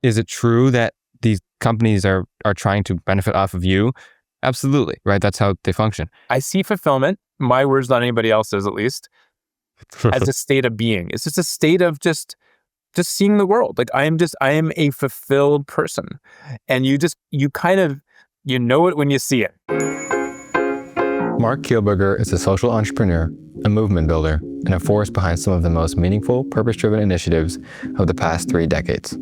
Is it true that these companies are trying to benefit off of you? Absolutely, right? That's how they function. I see fulfillment, my words, not anybody else's at least, as a state of being. It's just a state of just seeing the world. Like I am a fulfilled person. And you know it when you see it. Marc Kielburger is a social entrepreneur, a movement builder, and a force behind some of the most meaningful, purpose-driven initiatives of the past 3 decades.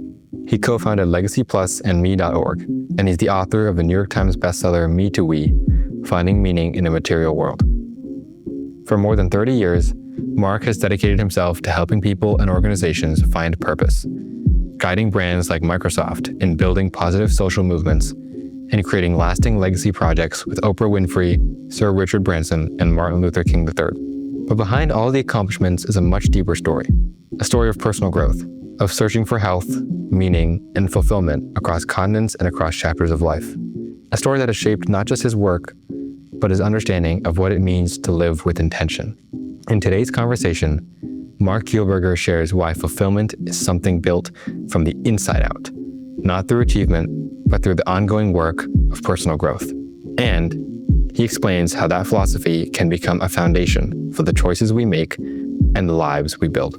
He co-founded Legacy Plus and Me.org, and he's the author of the New York Times-bestseller Me to We, Finding Meaning in a Material World. For more than 30 years, Marc has dedicated himself to helping people and organizations find purpose, guiding brands like Microsoft in building positive social movements, and creating lasting legacy projects with Oprah Winfrey, Sir Richard Branson, and Martin Luther King III. But behind all the accomplishments is a much deeper story, a story of personal growth, of searching for health, meaning, and fulfillment across continents and across chapters of life. A story that has shaped not just his work, but his understanding of what it means to live with intention. In today's conversation, Marc Kielburger shares why fulfillment is something built from the inside out, not through achievement, but through the ongoing work of personal growth. And he explains how that philosophy can become a foundation for the choices we make and the lives we build.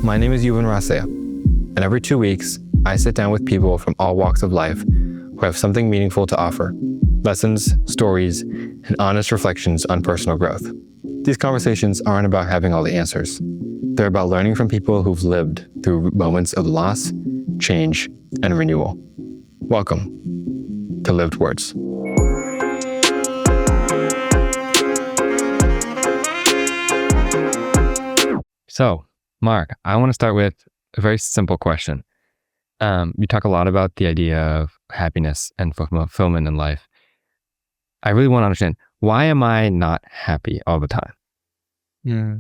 My name is Yuvan Rasiah, and every 2 weeks, I sit down with people from all walks of life who have something meaningful to offer, lessons, stories, and honest reflections on personal growth. These conversations aren't about having all the answers. They're about learning from people who've lived through moments of loss, change, and renewal. Welcome to Lived Words. So, Marc, I want to start with a very simple question. You talk a lot about the idea of happiness and fulfillment in life. I really want to understand, why am I not happy all the time?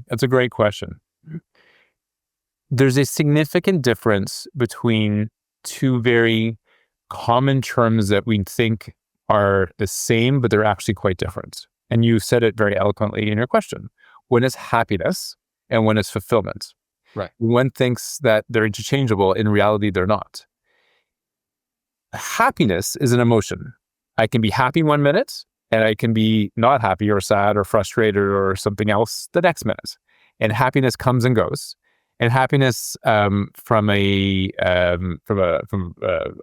That's a great question. There's a significant difference between two very common terms that we think are the same, but they're actually quite different. And you said it very eloquently in your question. One is happiness and one is fulfillment. Right. One thinks that they're interchangeable. In reality, they're not. Happiness is an emotion. I can be happy 1 minute and I can be not happy or sad or frustrated or something else the next minute. And happiness comes and goes. And happiness, from a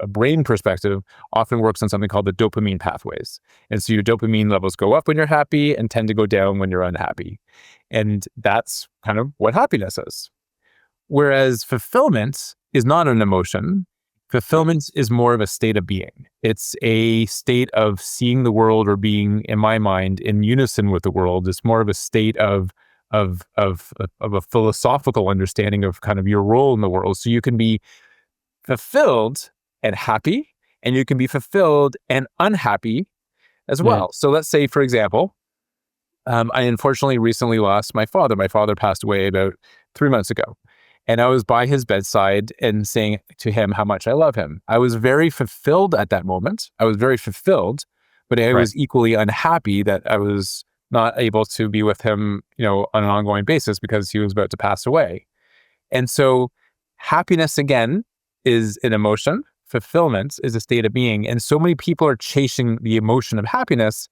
brain perspective, often works on something called the dopamine pathways. And so your dopamine levels go up when you're happy and tend to go down when you're unhappy. And that's kind of what happiness is. Whereas fulfillment is not an emotion. Fulfillment is more of a state of being. It's a state of seeing the world, or being, in my mind, in unison with the world. It's more of a state of a philosophical understanding of kind of your role in the world. So you can be fulfilled and happy, and you can be fulfilled and unhappy as well. Yeah. So let's say, for example, I unfortunately recently lost my father. My father passed away about 3 months ago. And I was by his bedside and saying to him how much I love him. I was very fulfilled at that moment. I was very fulfilled, but I was equally unhappy that I was not able to be with him, on an ongoing basis because he was about to pass away. And so happiness, again, is an emotion. Fulfillment is a state of being. And so many people are chasing the emotion of happiness,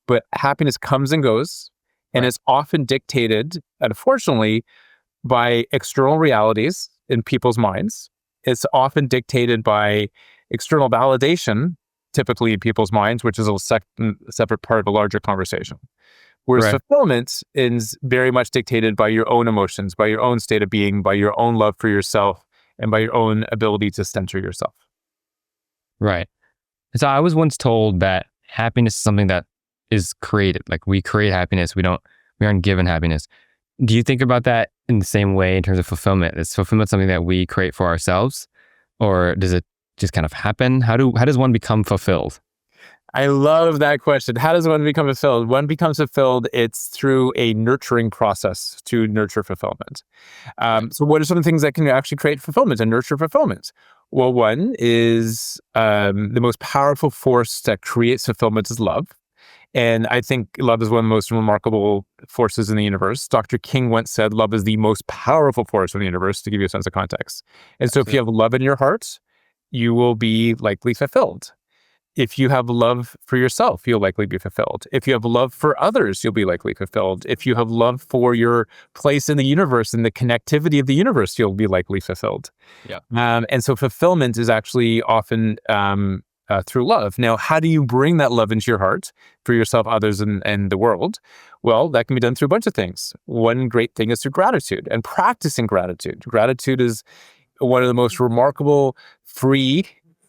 but happiness comes and goes, and it's often dictated, unfortunately, by external realities in people's minds. It's often dictated by external validation, typically in people's minds, which is a separate part of a larger conversation. Whereas fulfillment is very much dictated by your own emotions, by your own state of being, by your own love for yourself, and by your own ability to center yourself. Right. So I was once told that happiness is something that is created. Like, we create happiness. We aren't given happiness. Do you think about that in the same way in terms of fulfillment? Is fulfillment something that we create for ourselves, or does it just kind of happen? How does one become fulfilled? I love that question. How does one become fulfilled? One becomes fulfilled, it's through a nurturing process to nurture fulfillment. So what are some of the things that can actually create fulfillment and nurture fulfillment? Well, one is the most powerful force that creates fulfillment is love. And I think love is one of the most remarkable forces in the universe. Dr. King once said, love is the most powerful force in the universe, to give you a sense of context. And so if you have love in your heart, you will be likely fulfilled. If you have love for yourself, you'll likely be fulfilled. If you have love for others, you'll be likely fulfilled. If you have love for your place in the universe and the connectivity of the universe, you'll be likely fulfilled. Yeah. And so fulfillment is actually often through love. Now, how do you bring that love into your heart for yourself, others, and the world? Well, that can be done through a bunch of things. One great thing is through gratitude and practicing gratitude. Gratitude is one of the most remarkable free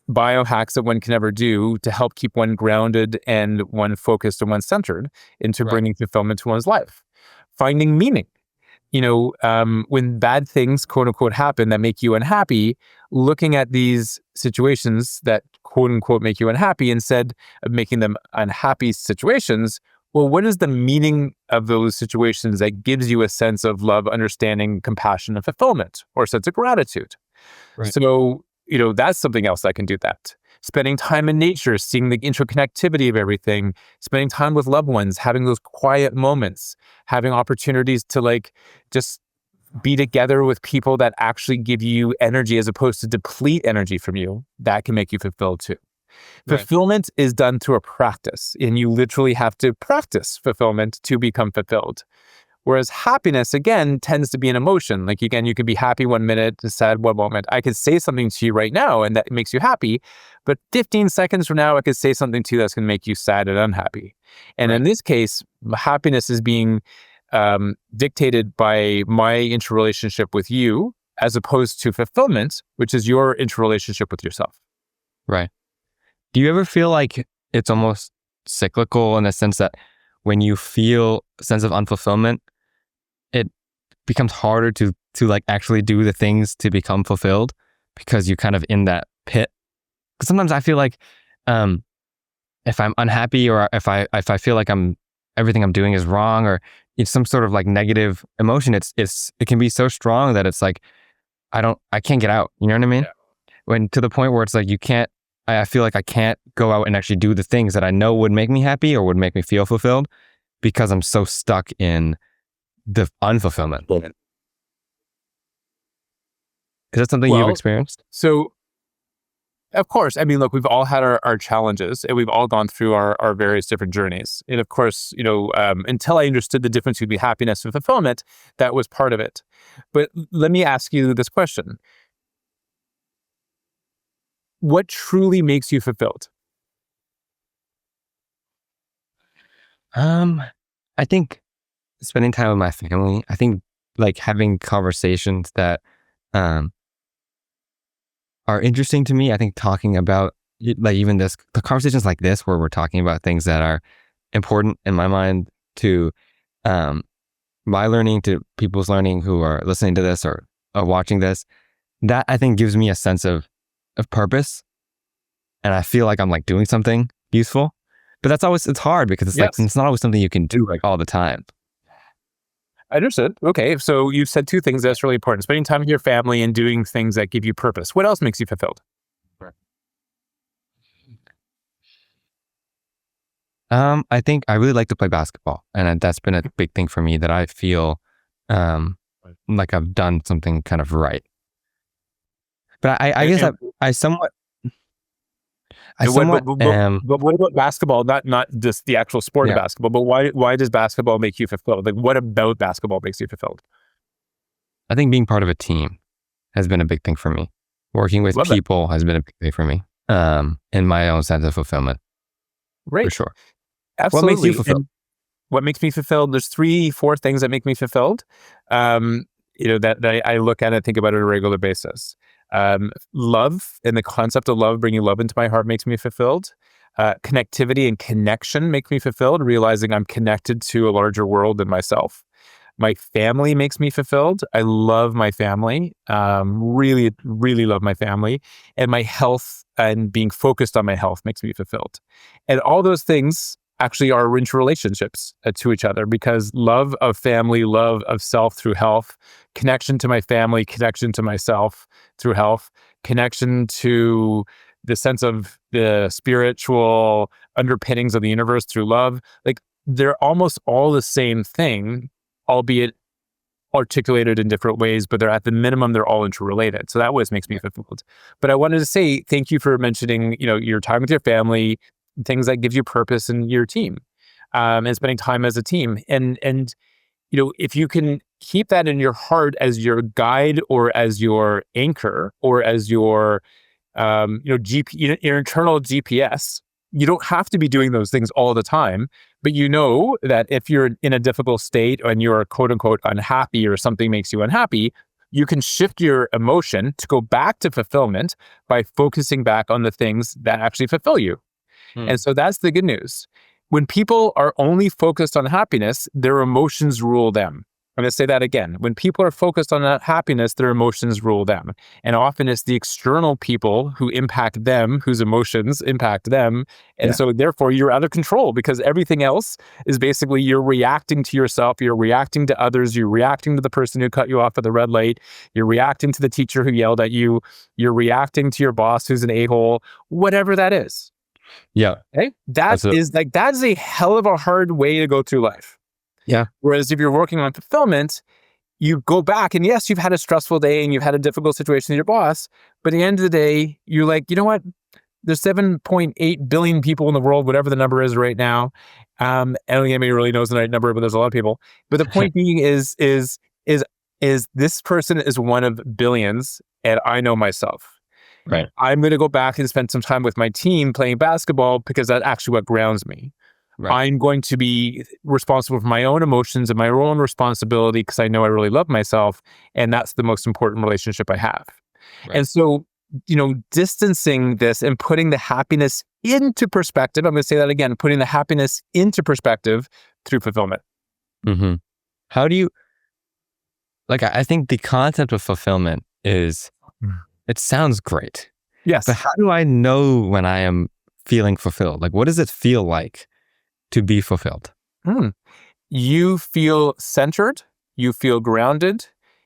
biohacks that one can ever do to help keep one grounded and one focused and one centered into bringing fulfillment to one's life. Finding meaning. When bad things, quote unquote, happen that make you unhappy, looking at these situations that, quote unquote, make you unhappy instead of making them unhappy situations, well, what is the meaning of those situations that gives you a sense of love, understanding, compassion, and fulfillment, or a sense of gratitude? Right. So, that's something else that can do that. Spending time in nature, seeing the interconnectivity of everything, spending time with loved ones, having those quiet moments, having opportunities to just be together with people that actually give you energy as opposed to deplete energy from you, that can make you fulfilled too. Right. Fulfillment is done through a practice, and you literally have to practice fulfillment to become fulfilled. Whereas happiness, again, tends to be an emotion. Again, you could be happy one minute, sad one moment. I could say something to you right now and that makes you happy, but 15 seconds from now, I could say something to you that's going to make you sad and unhappy. And in this case, happiness is being dictated by my interrelationship with you, as opposed to fulfillment, which is your interrelationship with yourself. Right. Do you ever feel like it's almost cyclical in the sense that when you feel a sense of unfulfillment, it becomes harder to actually do the things to become fulfilled because you're kind of in that pit? Because sometimes I feel like if I'm unhappy or if I feel like everything I'm doing is wrong or it's some sort of negative emotion, it can be so strong that it's I can't get out. You know what I mean? Yeah. When to the point where it's I feel like I can't go out and actually do the things that I know would make me happy or would make me feel fulfilled because I'm so stuck in the unfulfillment. Is that something you've experienced? So, of course, look, we've all had our challenges and we've all gone through our various different journeys. And of course, until I understood the difference between happiness and fulfillment, that was part of it. But let me ask you this question. What truly makes you fulfilled? I think spending time with my family. I think having conversations that are interesting to me. I think talking about even the conversations like this where we're talking about things that are important in my mind to my learning, to people's learning who are listening to this or watching this, that I think gives me a sense of purpose. And I feel like I'm doing something useful. But it's hard because it's it's not always something you can do all the time. I understood. Okay, so you said two things that's really important: spending time with your family and doing things that give you purpose. What else makes you fulfilled? I think I really like to play basketball, and that's been a big thing for me that I feel like I've done something kind of right. But I guess I somewhat. But what about basketball? Not just the actual sport of basketball, but why does basketball make you fulfilled? What about basketball makes you fulfilled? I think being part of a team has been a big thing for me. Working with people has been a big thing for me. In my own sense of fulfillment. Right. For sure. Absolutely. What makes you fulfilled? What makes me fulfilled? There's 3-4 things that make me fulfilled. That I look at and think about on a regular basis. Love and the concept of love, bringing love into my heart, makes me fulfilled. Connectivity and connection make me fulfilled, realizing I'm connected to a larger world than myself. My family makes me fulfilled. I love my family, really, really love my family. And my health and being focused on my health makes me fulfilled. And all those things actually are interrelationships to each other, because love of family, love of self through health, connection to my family, connection to myself through health, connection to the sense of the spiritual underpinnings of the universe through love. They're almost all the same thing, albeit articulated in different ways, but they're at the minimum, they're all interrelated. So that always makes me fulfilled. But I wanted to say thank you for mentioning, your time with your family, things that give you purpose in your team, and spending time as a team. And if you can keep that in your heart as your guide or as your anchor or as your your internal GPS. You don't have to be doing those things all the time, but you know that if you're in a difficult state and you're quote unquote unhappy or something makes you unhappy, you can shift your emotion to go back to fulfillment by focusing back on the things that actually fulfill you. And so that's the good news. When people are only focused on happiness, their emotions rule them. I'm going to say that again. When people are focused on that happiness, their emotions rule them. And often it's the external people who impact them, whose emotions impact them. And so therefore you're out of control because everything else is basically you're reacting to yourself, you're reacting to others, you're reacting to the person who cut you off at the red light, you're reacting to the teacher who yelled at you, you're reacting to your boss who's an a-hole, whatever that is. Yeah. Okay? That's a hell of a hard way to go through life. Yeah. Whereas if you're working on fulfillment, you go back and yes, you've had a stressful day and you've had a difficult situation with your boss, but at the end of the day, you're like, you know what? There's 7.8 billion people in the world, whatever the number is right now. I don't think anybody really knows the right number, but there's a lot of people. But the point being is this person is one of billions, and I know myself. Right. I'm going to go back and spend some time with my team playing basketball because that's actually what grounds me. Right. I'm going to be responsible for my own emotions and my own responsibility because I know I really love myself. And that's the most important relationship I have. Right. And so, distancing this and putting the happiness into perspective, I'm going to say that again, putting the happiness into perspective through fulfillment. Mm-hmm. How do you, I think the concept of fulfillment is, it sounds great. Yes. But how do I know when I am feeling fulfilled? What does it feel like to be fulfilled? You feel centered, you feel grounded,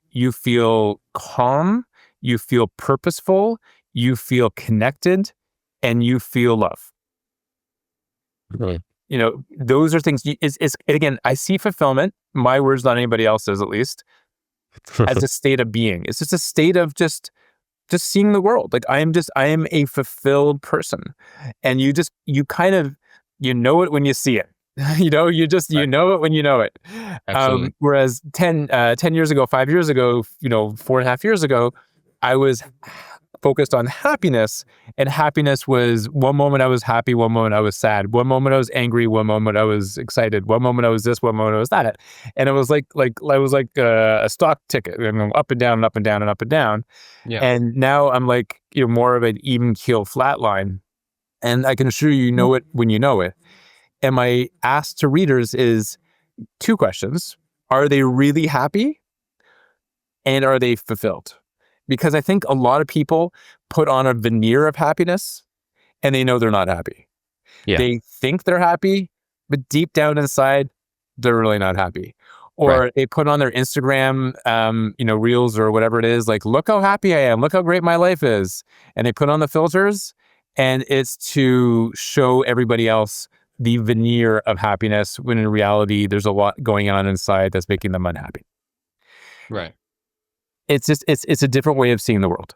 you feel calm, you feel purposeful, you feel connected, and you feel love. Really? Those are things. And again, I see fulfillment, my words, not anybody else's at least, as a state of being. It's just a state of just seeing the world. I am a fulfilled person. And you know it when you see it. You know it when you know it. Absolutely. Whereas 10 years ago, 5 years ago, 4.5 years ago, I was focused on happiness, and happiness was one moment I was happy, one moment I was sad, one moment I was angry, one moment I was excited, one moment I was this, one moment I was that. And it was like a stock ticket, up and down and up and down and up and down. Yeah. And now I'm more of an even keel flat line. And I can assure you know it when you know it. And my ask to readers is 2 questions. Are they really happy? And are they fulfilled? Because I think a lot of people put on a veneer of happiness and they know they're not happy. Yeah. They think they're happy, but deep down inside, they're really not happy. Or they put on their Instagram, reels or whatever it is, look how happy I am, look how great my life is. And they put on the filters, and it's to show everybody else the veneer of happiness, when in reality, there's a lot going on inside that's making them unhappy. Right. It's a different way of seeing the world.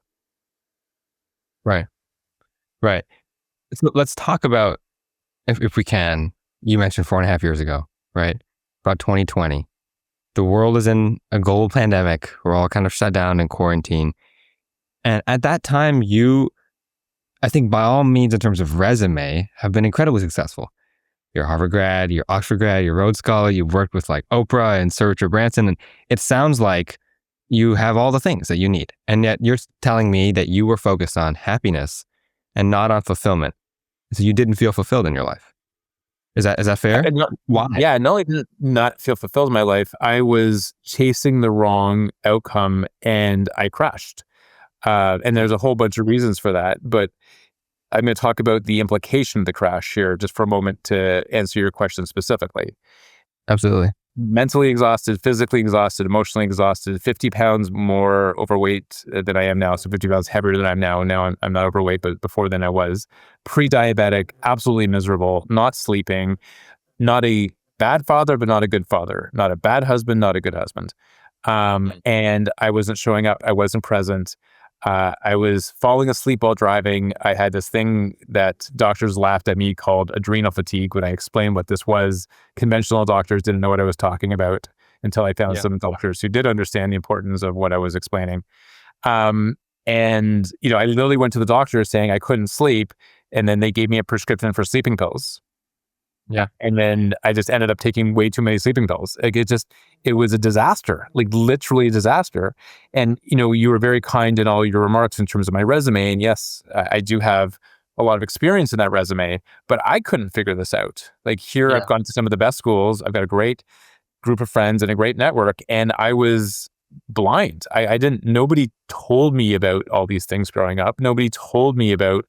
Right. So let's talk about, if we can, you mentioned 4.5 years ago, right? About 2020. The world is in a global pandemic. We're all kind of shut down in quarantine. And at that time, you, I think by all means, in terms of resume, have been incredibly successful. You're a Harvard grad, you're Oxford grad, you're Rhodes Scholar, you've worked with Oprah and Sir Richard Branson. And it sounds like you have all the things that you need. And yet you're telling me that you were focused on happiness and not on fulfillment. So you didn't feel fulfilled in your life. Is that fair? Why? Yeah, not only did I not feel fulfilled in my life, I was chasing the wrong outcome and I crashed. And there's a whole bunch of reasons for that. But I'm going to talk about the implication of the crash here just for a moment to answer your question specifically. Absolutely. Mentally exhausted, physically exhausted, emotionally exhausted, 50 pounds more overweight than I am now. So 50 pounds heavier than I am now. Now I'm not overweight, but before then I was. Pre-diabetic, absolutely miserable, not sleeping, not a bad father, but not a good father, not a bad husband, not a good husband. And I wasn't showing up. I wasn't present. I was falling asleep while driving. I had this thing that doctors laughed at me called adrenal fatigue when I explained what this was. Conventional doctors didn't know what I was talking about until I found some doctors who did understand the importance of what I was explaining. And, I literally went to the doctor saying I couldn't sleep. And then they gave me a prescription for sleeping pills. Yeah. And then I just ended up taking way too many sleeping pills. Like it was a disaster, like literally a disaster. And, you were very kind in all your remarks in terms of my resume. And yes, I do have a lot of experience in that resume, but I couldn't figure this out. Like here, I've gone to some of the best schools. I've got a great group of friends and a great network. And I was blind. Nobody told me about all these things growing up. Nobody told me about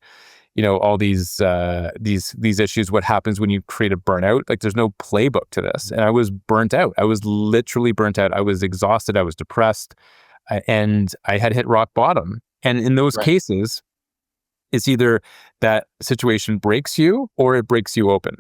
all these issues, what happens when you create a burnout. Like there's no playbook to this. And I was burnt out. I was literally burnt out. I was exhausted. I was depressed, and I had hit rock bottom. And in those cases, it's either that situation breaks you or it breaks you open.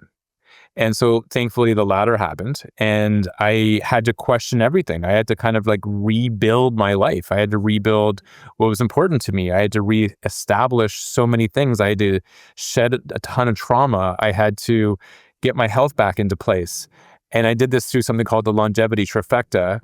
And so thankfully the latter happened, and I had to question everything. I had to kind of like rebuild my life. I had to rebuild what was important to me. I had to reestablish so many things. I had to shed a ton of trauma. I had to get my health back into place. And I did this through something called the longevity trifecta,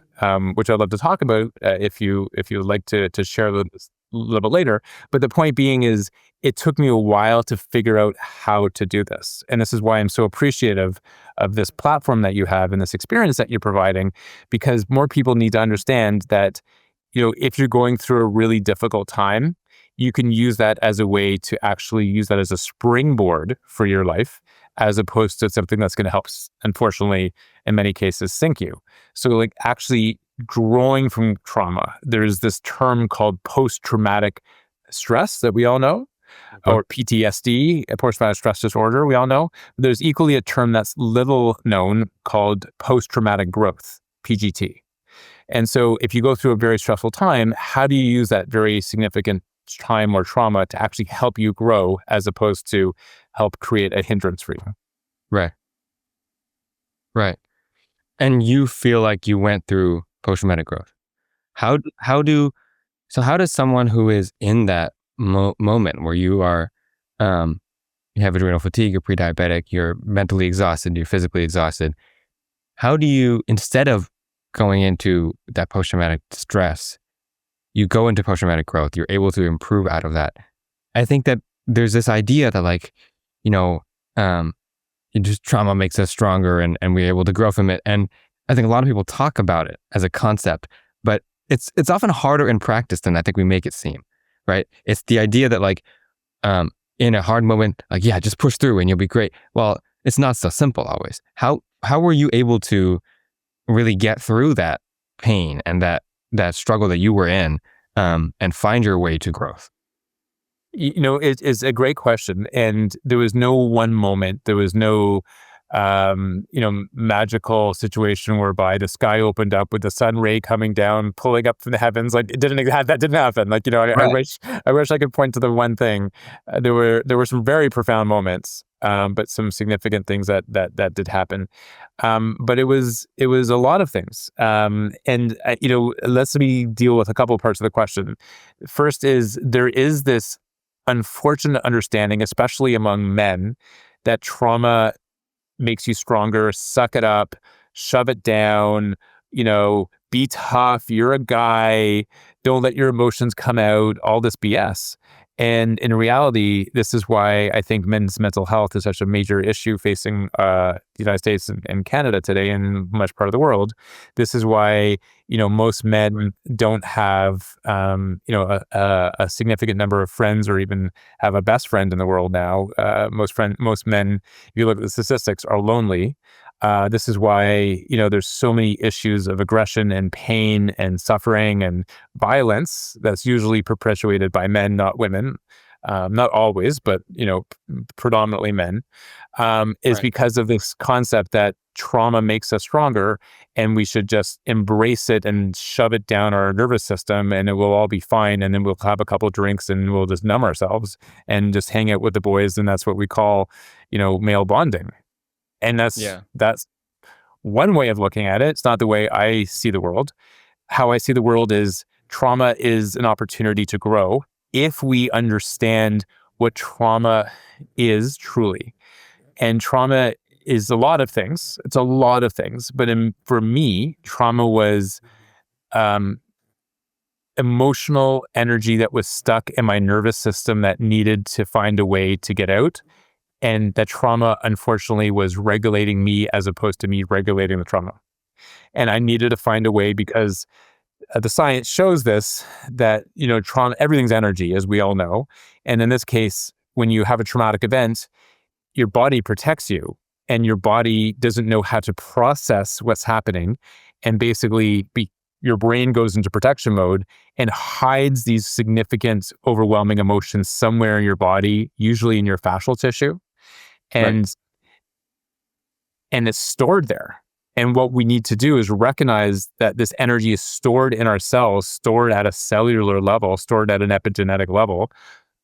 which I'd love to talk about if you would like to share a little bit later. But the point being is, it took me a while to figure out how to do this. And this is why I'm so appreciative of this platform that you have and this experience that you're providing, because more people need to understand that, if you're going through a really difficult time, you can use that as a way to actually use that as a springboard for your life, as opposed to something that's going to help, unfortunately, in many cases, sink you. So like actually growing from trauma, there's this term called post-traumatic stress that we all know, or PTSD, post-traumatic stress disorder, we all know. There's equally a term that's little known called post-traumatic growth, PGT. And so if you go through a very stressful time, how do you use that very significant time or trauma to actually help you grow, as opposed to help create a hindrance for you? Right. And you feel like you went through post-traumatic growth. How does someone who is in that moment where you are, you have adrenal fatigue, you're pre-diabetic, you're mentally exhausted, you're physically exhausted, how do you, instead of going into that post-traumatic stress, you go into post-traumatic growth, you're able to improve out of that? I think that there's this idea that just trauma makes us stronger and we're able to grow from it. And I think a lot of people talk about it as a concept, but it's often harder in practice than I think we make it seem, right? It's the idea that in a hard moment, just push through and you'll be great. Well, it's not so simple always. How were you able to really get through that pain and that struggle that you were in, and find your way to growth? It's a great question. And there was no one moment. There was no, magical situation whereby the sky opened up with the sun ray coming down, pulling up from the heavens. Like that didn't happen. I wish I could point to the one thing. There were some very profound moments, but some significant things that did happen. But it was a lot of things. Let's me deal with a couple of parts of the question. First is, there is this unfortunate understanding, especially among men, that trauma makes you stronger. Suck it up, shove it down, be tough. You're a guy. Don't let your emotions come out, all this BS. And in reality, this is why I think men's mental health is such a major issue facing the United States and Canada today, and much part of the world. This is why, most men don't have, a significant number of friends, or even have a best friend in the world now. Most men, if you look at the statistics, are lonely. This is why, there's so many issues of aggression and pain and suffering and violence that's usually perpetuated by men, not women. Not always, but, predominantly men, is because of this concept that trauma makes us stronger, and we should just embrace it and shove it down our nervous system, and it will all be fine. And then we'll have a couple drinks and we'll just numb ourselves and just hang out with the boys. And that's what we call, male bonding. And that's one way of looking at it. It's not the way I see the world. how I see the world is trauma is an opportunity to grow if we understand what trauma is truly. And trauma is a lot of things. It's a lot of things. But for me, trauma was emotional energy that was stuck in my nervous system that needed to find a way to get out. And that trauma, unfortunately, was regulating me as opposed to me regulating the trauma. And I needed to find a way because the science shows this, that, trauma, everything's energy, as we all know. And in this case, when you have a traumatic event, your body protects you and your body doesn't know how to process what's happening. And basically, your brain goes into protection mode and hides these significant, overwhelming emotions somewhere in your body, usually in your fascial tissue. And it's stored there. And what we need to do is recognize that this energy is stored in our cells, stored at a cellular level, stored at an epigenetic level.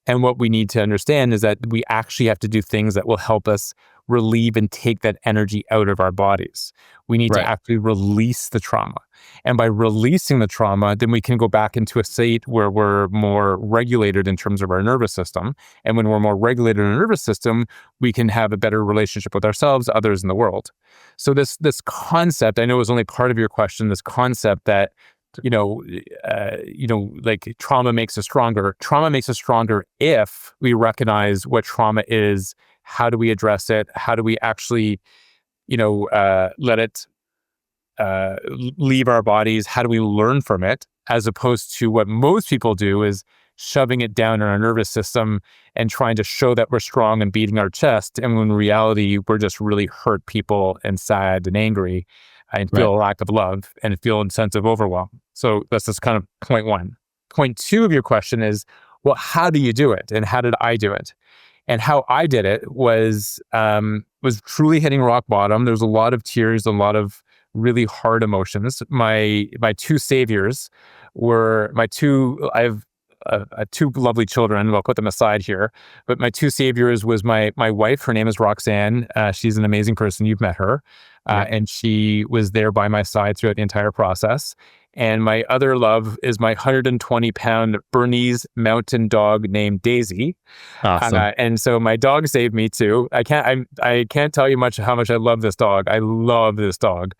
And what we need to understand is that we actually have to do things that will help us relieve and take that energy out of our bodies. We need to actually release the trauma. And by releasing the trauma, then we can go back into a state where we're more regulated in terms of our nervous system. And when we're more regulated in our nervous system, we can have a better relationship with ourselves, others in the world. So this concept, I know was only part of your question, this concept that like trauma makes us stronger. Trauma makes us stronger if we recognize what trauma is. How do we address it? How do we actually, let it leave our bodies? How do we learn from it? As opposed to what most people do is shoving it down in our nervous system and trying to show that we're strong and beating our chest. And when in reality, we're just really hurt people and sad and angry and feel a lack of love and feel a sense of overwhelm. So that's just kind of point one. Point two of your question is, well, how do you do it? And how did I do it? And how I did it was truly hitting rock bottom. There's a lot of tears, a lot of really hard emotions. My two saviors were I have two lovely children. I'll put them aside here. But my two saviors was my wife. Her name is Roxanne. She's an amazing person. You've met her. And she was there by my side throughout the entire process. And my other love is my 120-pound Bernese mountain dog named Daisy. Awesome. And so my dog saved me too. I can't tell you how much I love this dog. I love this dog.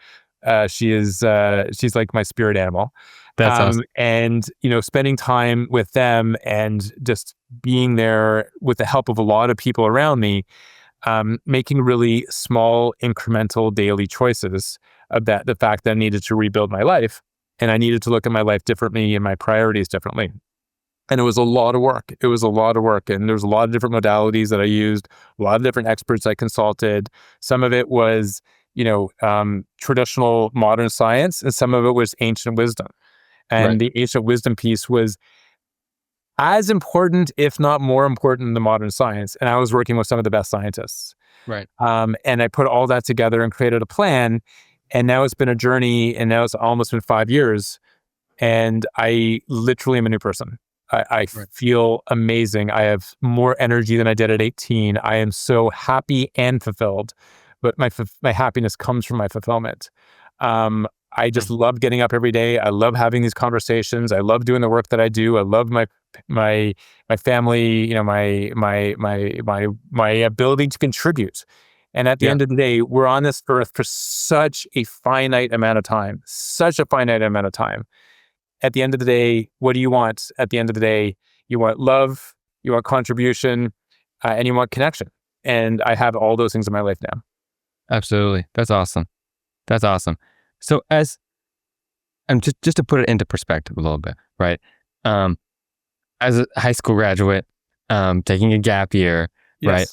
She's like my spirit animal. That's awesome. And, spending time with them and just being there with the help of a lot of people around me, making really small, incremental daily choices of the fact that I needed to rebuild my life and I needed to look at my life differently and my priorities differently. And it was a lot of work. And there was a lot of different modalities that I used, a lot of different experts I consulted. Some of it was, traditional modern science, and some of it was ancient wisdom. And the ancient wisdom piece was as important, if not more important, than the modern science. And I was working with some of the best scientists. And I put all that together and created a plan. And now it's been a journey, and now it's almost been 5 years. And I literally am a new person. I feel amazing. I have more energy than I did at 18. I am so happy and fulfilled. But my happiness comes from my fulfillment. I just love getting up every day. I love having these conversations. I love doing the work that I do. I love my family. My ability to contribute. And at the end of the day, we're on this earth for such a finite amount of time. At the end of the day, what do you want? At the end of the day, you want love, you want contribution, and you want connection. And I have all those things in my life now. Absolutely. That's awesome. So just to put it into perspective a little bit, right? As a high school graduate, taking a gap year, right?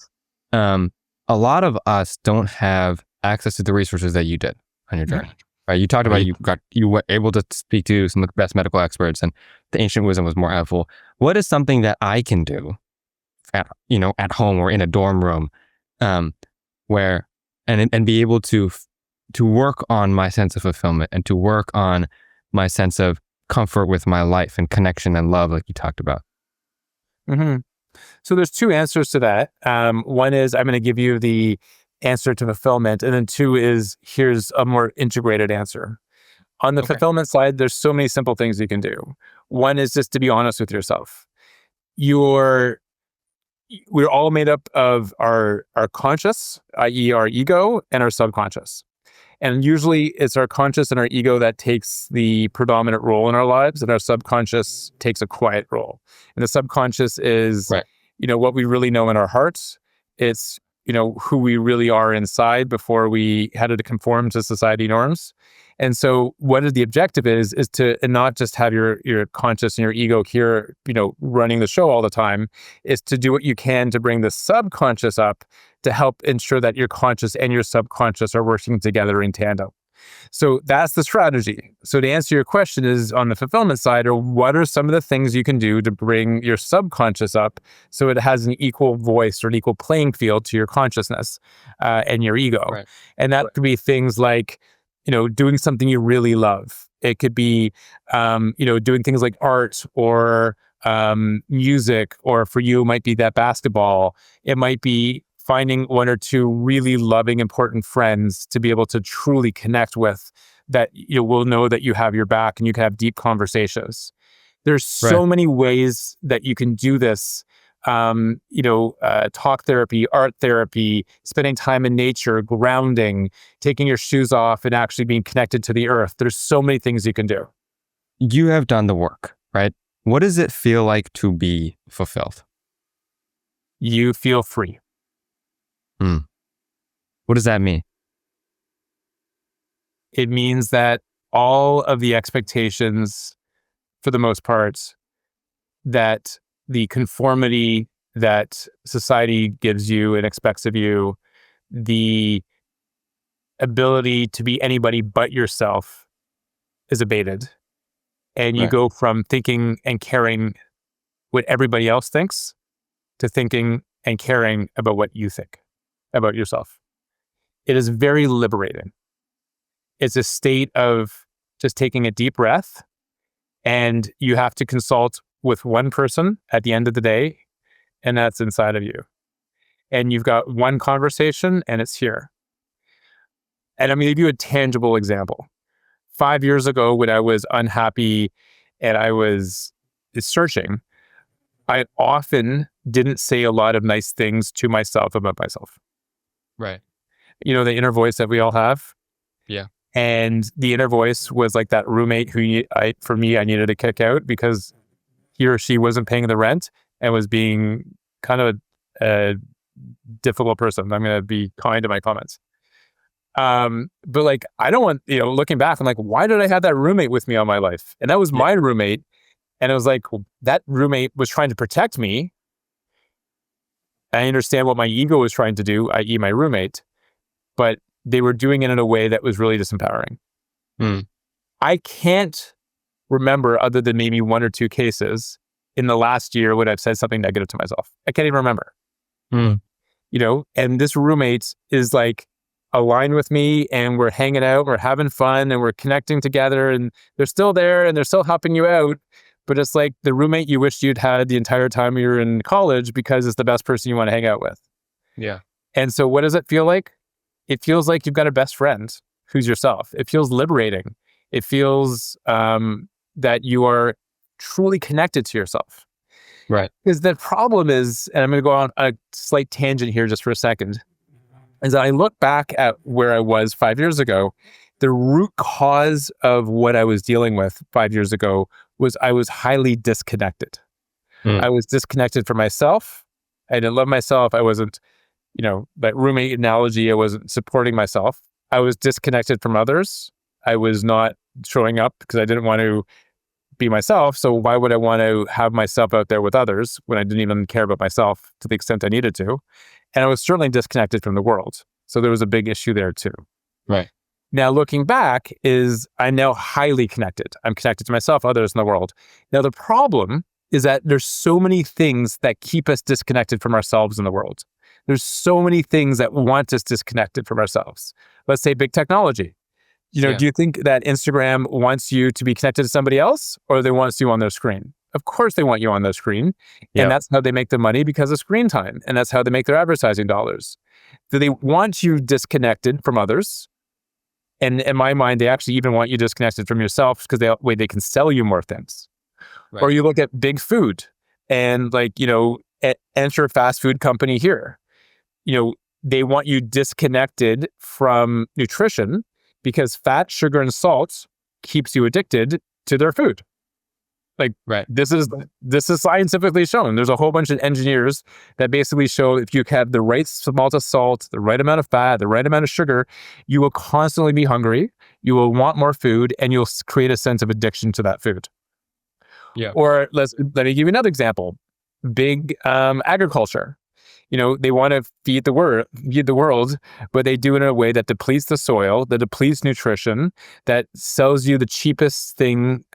A lot of us don't have access to the resources that you did on your journey. Right? You talked about you were able to speak to some of the best medical experts, and the ancient wisdom was more helpful. What is something that I can do at home or in a dorm room, where and be able to work on my sense of fulfillment and to work on my sense of comfort with my life and connection and love, like you talked about? So there's two answers to that. One is I'm going to give you the answer to fulfillment, and then two is here's a more integrated answer. On the Okay. fulfillment side, there's so many simple things you can do. One is just to be honest with yourself. We're all made up of our conscious, i.e. our ego, and our subconscious. And usually it's our conscious and our ego that takes the predominant role in our lives, and our subconscious takes a quiet role. And the subconscious is, Right. what we really know in our hearts. It's, who we really are inside before we had to conform to society norms. And so what the objective is to not just have your conscious and your ego here, running the show all the time, is to do what you can to bring the subconscious up to help ensure that your conscious and your subconscious are working together in tandem. So that's the strategy. So to answer your question is on the fulfillment side, or what are some of the things you can do to bring your subconscious up so it has an equal voice or an equal playing field to your consciousness and your ego. Right. And that could be things like, doing something you really love. It could be, doing things like art or music, or for you, it might be that basketball. It might be finding one or two really loving, important friends to be able to truly connect with, that you will know that you have your back and you can have deep conversations. There's so many ways that you can do this. Talk therapy, art therapy, spending time in nature, grounding, taking your shoes off and actually being connected to the earth. There's so many things you can do. You have done the work, right? What does it feel like to be fulfilled? You feel free. What does that mean? It means that all of the expectations, for the most part, that the conformity that society gives you and expects of you, the ability to be anybody but yourself, is abated. And you go from thinking and caring what everybody else thinks to thinking and caring about what you think about yourself. It is very liberating. It's a state of just taking a deep breath, and you have to consult with one person at the end of the day, and that's inside of you. And you've got one conversation, and it's here. And I'm going to give you a tangible example. 5 years ago, when I was unhappy and I was searching, I often didn't say a lot of nice things to myself about myself. Right. The inner voice that we all have. Yeah. And the inner voice was like that roommate who I needed to kick out because he or she wasn't paying the rent and was being kind of a difficult person. I'm going to be kind to my comments. But like, I don't want, looking back, I'm like, why did I have that roommate with me all my life? And that was my roommate. And it was like, well, that roommate was trying to protect me. I understand what my ego was trying to do, i.e. my roommate, but they were doing it in a way that was really disempowering. I can't remember, other than maybe one or two cases in the last year, when I've said something negative to myself. I can't even remember. And this roommate is like aligned with me, and we're hanging out, we're having fun, and we're connecting together, and they're still there and they're still helping you out. But it's like the roommate you wished you'd had the entire time you were in college, because it's the best person you want to hang out with. Yeah. And so what does it feel like? It feels like you've got a best friend who's yourself. It feels liberating. It feels that you are truly connected to yourself. Right. Because the problem is, and I'm going to go on a slight tangent here just for a second, is that I look back at where I was 5 years ago. The root cause of what I was dealing with 5 years ago was I was highly disconnected. I was disconnected from myself. I didn't love myself. I wasn't, that roommate analogy, I wasn't supporting myself. I was disconnected from others. I was not showing up because I didn't want to be myself. So why would I want to have myself out there with others when I didn't even care about myself to the extent I needed to? And I was certainly disconnected from the world. So there was a big issue there too. Right. Now, looking back, I'm now highly connected. I'm connected to myself, others in the world. Now, the problem is that there's so many things that keep us disconnected from ourselves in the world. There's so many things that want us disconnected from ourselves. Let's say big technology. Do you think that Instagram wants you to be connected to somebody else, or they want you on their screen? Of course they want you on their screen. And that's how they make the money, because of screen time. And that's how they make their advertising dollars. Do they want you disconnected from others And in my mind, they actually even want you disconnected from yourself because they can sell you more things. Right. Or you look at big food and enter a fast food company here. They want you disconnected from nutrition because fat, sugar, and salt keeps you addicted to their food. Right. This is scientifically shown. There's a whole bunch of engineers that basically show if you have the right amount of salt, the right amount of fat, the right amount of sugar, you will constantly be hungry, you will want more food, and you'll create a sense of addiction to that food. Yeah. Or let me give you another example. Big agriculture. They want to feed the world, but they do it in a way that depletes the soil, that depletes nutrition, that sells you the cheapest thing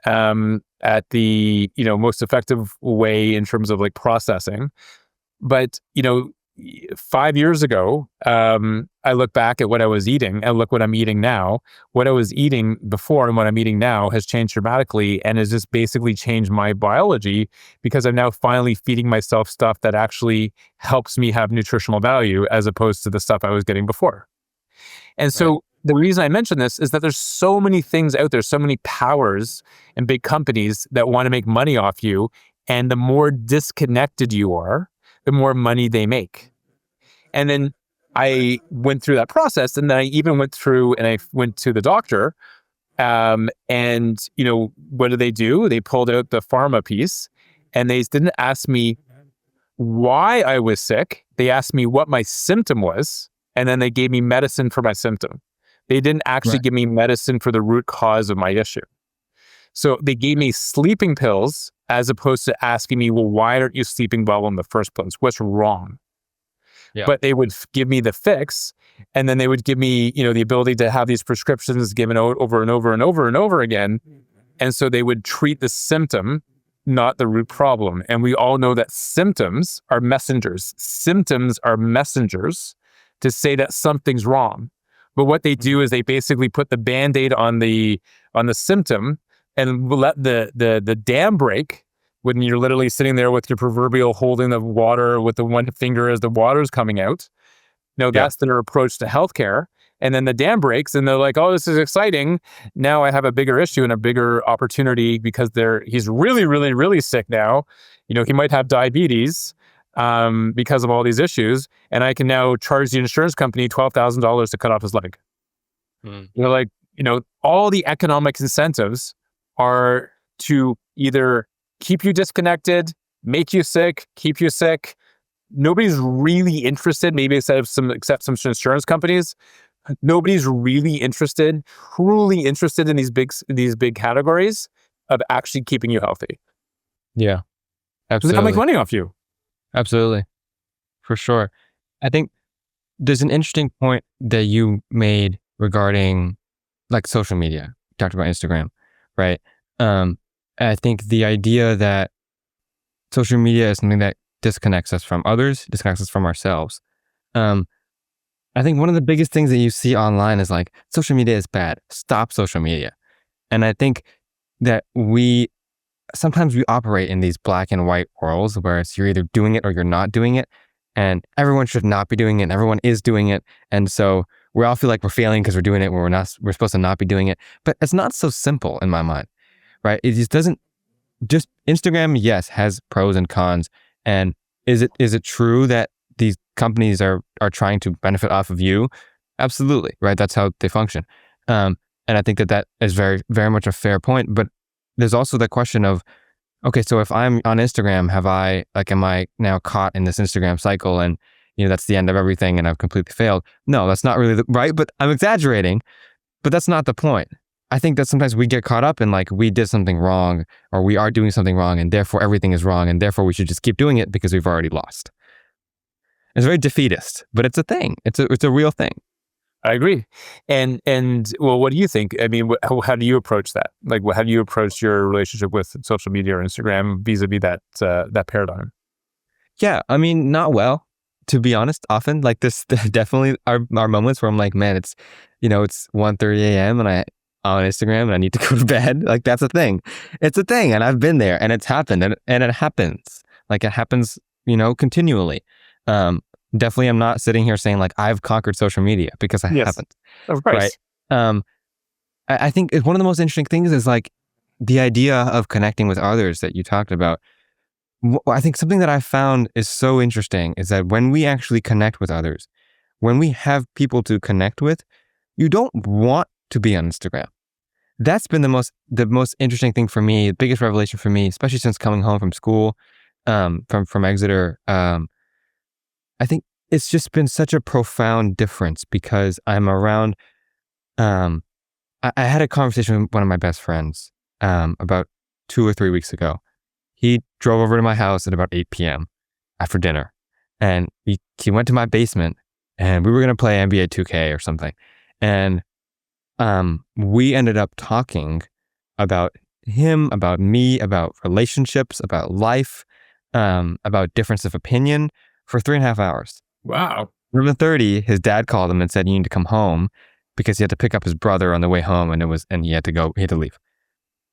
at the most effective way in terms of processing. But 5 years ago, I look back at what I was eating and look what I'm eating now. What I was eating before and what I'm eating now has changed dramatically and has just basically changed my biology because I'm now finally feeding myself stuff that actually helps me have nutritional value as opposed to the stuff I was getting before. And so the reason I mention this is that there's so many things out there, so many powers and big companies that want to make money off you. And the more disconnected you are, the more money they make. And then I went through that process, and then I even went through and I went to the doctor. And what did they do? They pulled out the pharma piece, and they didn't ask me why I was sick. They asked me what my symptom was, and then they gave me medicine for my symptom. They didn't actually give me medicine for the root cause of my issue. So they gave me sleeping pills as opposed to asking me, well, why aren't you sleeping well in the first place? What's wrong? Yeah. But they would give me the fix, and then they would give me, the ability to have these prescriptions given out over and over and over and over again. And so they would treat the symptom, not the root problem. And we all know that symptoms are messengers. Symptoms are messengers to say that something's wrong. But what they do is they basically put the Band-Aid on the symptom and let the dam break when you're literally sitting there with your proverbial holding the water with the one finger as the water's coming out. That's their approach to healthcare. And then the dam breaks and they're like, oh, this is exciting. Now I have a bigger issue and a bigger opportunity because he's really, really, really sick now. He might have diabetes because of all these issues. And I can now charge the insurance company $12,000 to cut off his leg. All the economic incentives are to either keep you disconnected, make you sick, keep you sick. Nobody's really interested, maybe except some insurance companies. Nobody's really truly interested in these big categories of actually keeping you healthy. Yeah, absolutely. They'll make money off you. Absolutely, for sure. I think there's an interesting point that you made regarding social media. You talked about Instagram, right? I think the idea that social media is something that disconnects us from others, disconnects us from ourselves. I think one of the biggest things that you see online is social media is bad. Stop social media. And I think that sometimes we operate in these black and white worlds where it's you're either doing it or you're not doing it. And everyone should not be doing it. And everyone is doing it. And so we all feel like we're failing because we're doing it when we're supposed to not be doing it. But it's not so simple in my mind, right? It just doesn't, just Instagram, yes, has pros and cons. And is it true that these companies are trying to benefit off of you? Absolutely, right? That's how they function. And I think that is very, very much a fair point. But there's also the question of, okay, so if I'm on Instagram, am I now caught in this Instagram cycle and, that's the end of everything and I've completely failed? No, that's not really right, but I'm exaggerating, but that's not the point. I think that sometimes we get caught up in we did something wrong or we are doing something wrong and therefore everything is wrong and therefore we should just keep doing it because we've already lost. It's very defeatist, but it's a thing. It's a real thing. I agree. And well, what do you think? I mean, how do you approach that? How do you approach your relationship with social media or Instagram vis-a-vis that paradigm? Yeah, I mean, not well, to be honest. Often, this definitely are moments where I'm like, man, it's 1:30 a.m. and I'm on Instagram and I need to go to bed. That's a thing. It's a thing, and I've been there, and it's happened, and it happens. It happens, continually. Definitely, I'm not sitting here saying I've conquered social media because I haven't. Of course. Right. I think one of the most interesting things is like the idea of connecting with others that you talked about. I think something that I found is so interesting is that when we actually connect with others, when we have people to connect with, you don't want to be on Instagram. That's been the most interesting thing for me, the biggest revelation for me, especially since coming home from school, from Exeter. I think it's just been such a profound difference because I'm around. I had a conversation with one of my best friends about 2 or 3 weeks ago. He drove over to my house at about 8 p.m. after dinner, and he went to my basement, and we were going to play NBA 2K or something. And we ended up talking about him, about me, about relationships, about life, about difference of opinion for 3.5 hours. Wow. Room 30, his dad called him and said, "You need to come home," because he had to pick up his brother on the way home, and he had to leave.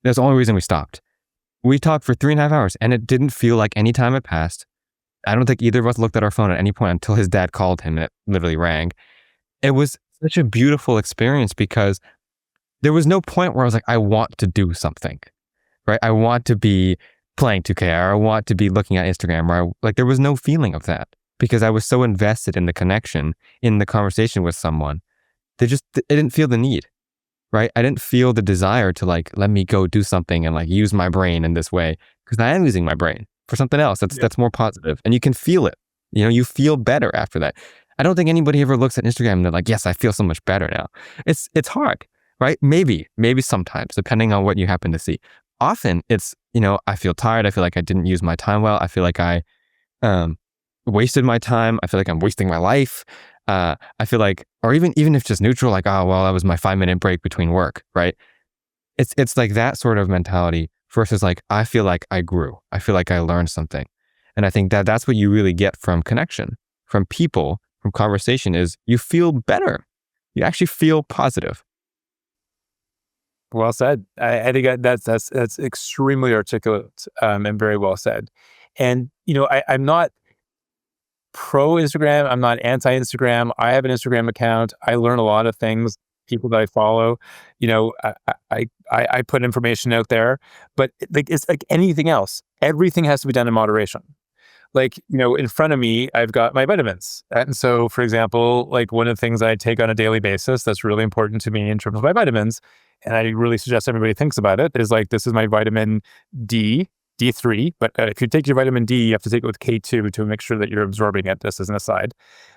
That's the only reason we stopped. We talked for 3.5 hours, and it didn't feel like any time had passed. I don't think either of us looked at our phone at any point until his dad called him and it literally rang. It was such a beautiful experience because there was no point where I was like, I want to do something, right? I want to be playing 2K, or I want to be looking at Instagram, like there was no feeling of that because I was so invested in the connection, in the conversation with someone. I didn't feel the need, right? I didn't feel the desire to like, let me go do something and like use my brain in this way, because I am using my brain for something else that's more positive, and you can feel it. You feel better after that. I don't think anybody ever looks at Instagram and they're like, yes, I feel so much better now. It's hard, right? Maybe sometimes, depending on what you happen to see. Often it's, I feel tired. I feel like I didn't use my time well. I feel like I wasted my time. I feel like I'm wasting my life. I feel like, or even if just neutral, like, oh, well, that was my 5-minute break between work, right? It's like that sort of mentality versus like, I feel like I grew. I feel like I learned something. And I think that's what you really get from connection, from people, from conversation, is you feel better. You actually feel positive. Well said. I think that's extremely articulate and very well said. And I'm not pro Instagram. I'm not anti Instagram. I have an Instagram account. I learn a lot of things. People that I follow, I put information out there, but it's like anything else. Everything has to be done in moderation. Like, in front of me, I've got my vitamins. And so, for example, like one of the things I take on a daily basis that's really important to me in terms of my vitamins, and I really suggest everybody thinks about it, is like, this is my vitamin D3. But if you take your vitamin D, you have to take it with K2 to make sure that you're absorbing it. This is an aside.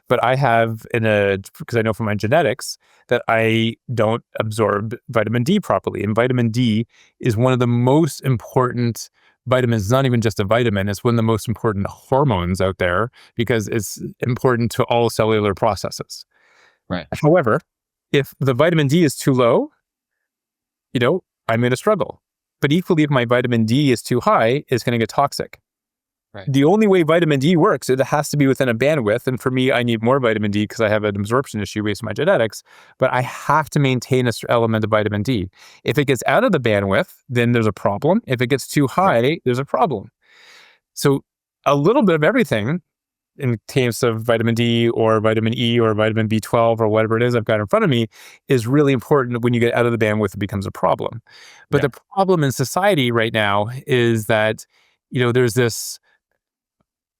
But I have because I know from my genetics that I don't absorb vitamin D properly. And vitamin D is one of the most important vitamins. It's not even just a vitamin. It's one of the most important hormones out there because it's important to all cellular processes. Right. However, if the vitamin D is too low, I'm going to struggle. But equally, if my vitamin D is too high, it's going to get toxic. Right. The only way vitamin D works, it has to be within a bandwidth. And for me, I need more vitamin D because I have an absorption issue based on my genetics. But I have to maintain an element of vitamin D. If it gets out of the bandwidth, then there's a problem. If it gets too high, there's a problem. So a little bit of everything in terms of vitamin D or vitamin E or vitamin B12 or whatever it is I've got in front of me is really important. When you get out of the bandwidth, it becomes a problem. But the problem in society right now is that, there's this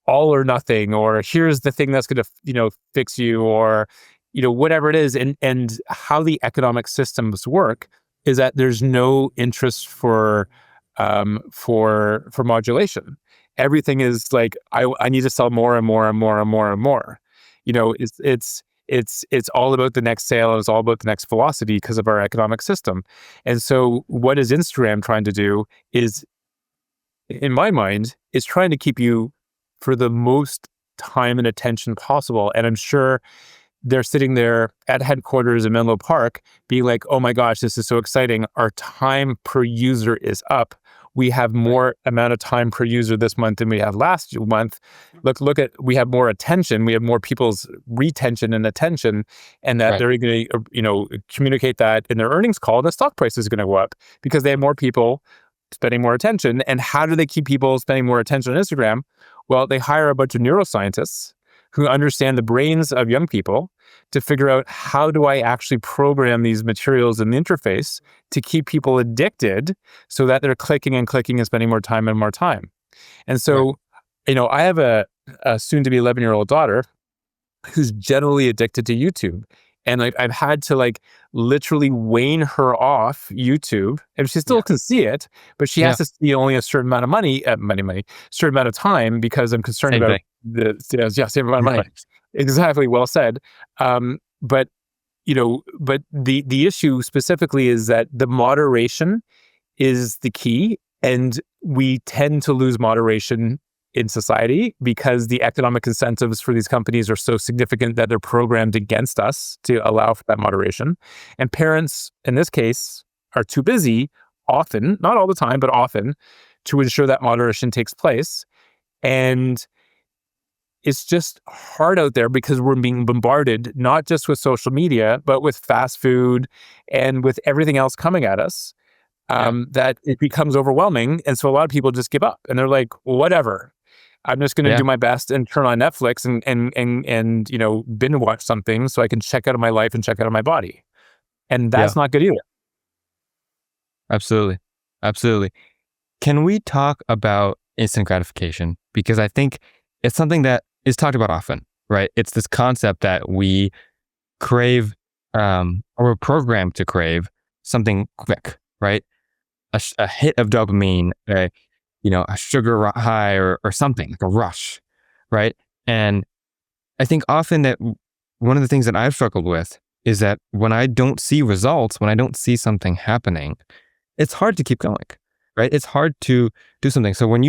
all or nothing, or here's the thing that's going to, fix you, or, whatever it is. And how the economic systems work is that there's no interest for modulation. Everything is like, I need to sell more and more and more and more and more. It's all about the next sale. It's all about the next velocity because of our economic system. And so what is Instagram trying to do is, in my mind, is trying to keep you for the most time and attention possible. And I'm sure they're sitting there at headquarters in Menlo Park being like, oh my gosh, this is so exciting. Our time per user is up. We have more amount of time per user this month than we have last month. We have more attention. We have more people's retention and attention, and that they're going to, communicate that in their earnings call. The stock price is going to go up because they have more people spending more attention. And how do they keep people spending more attention on Instagram? Well, they hire a bunch of neuroscientists who understand the brains of young people to figure out how do I actually program these materials in the interface to keep people addicted so that they're clicking and clicking and spending more time and more time. And so, I have a soon-to-be 11-year-old daughter who's generally addicted to YouTube. And I've had to literally wane her off YouTube, and she still can see it, but she has to see only a certain amount of certain amount of time, because I'm concerned Same about thing. same amount of money. Exactly, well said. But the issue specifically is that the moderation is the key, and we tend to lose moderation in society because the economic incentives for these companies are so significant that they're programmed against us to allow for that moderation. And parents, in this case, are too busy, often, not all the time, but often, to ensure that moderation takes place. And it's just hard out there because we're being bombarded, not just with social media, but with fast food and with everything else coming at us, that it becomes overwhelming. And so a lot of people just give up, and they're like, whatever. I'm just going to do my best and turn on Netflix and binge watch something so I can check out of my life and check out of my body. And that's not good either. Absolutely. Absolutely. Can we talk about instant gratification? Because I think it's something that is talked about often, right? It's this concept that we crave, or we're programmed to crave something quick, right? A hit of dopamine, a sugar high or something, like a rush, right? And I think often that one of the things that I've struggled with is that when I don't see results, when I don't see something happening, it's hard to keep going, right? It's hard to do something. So when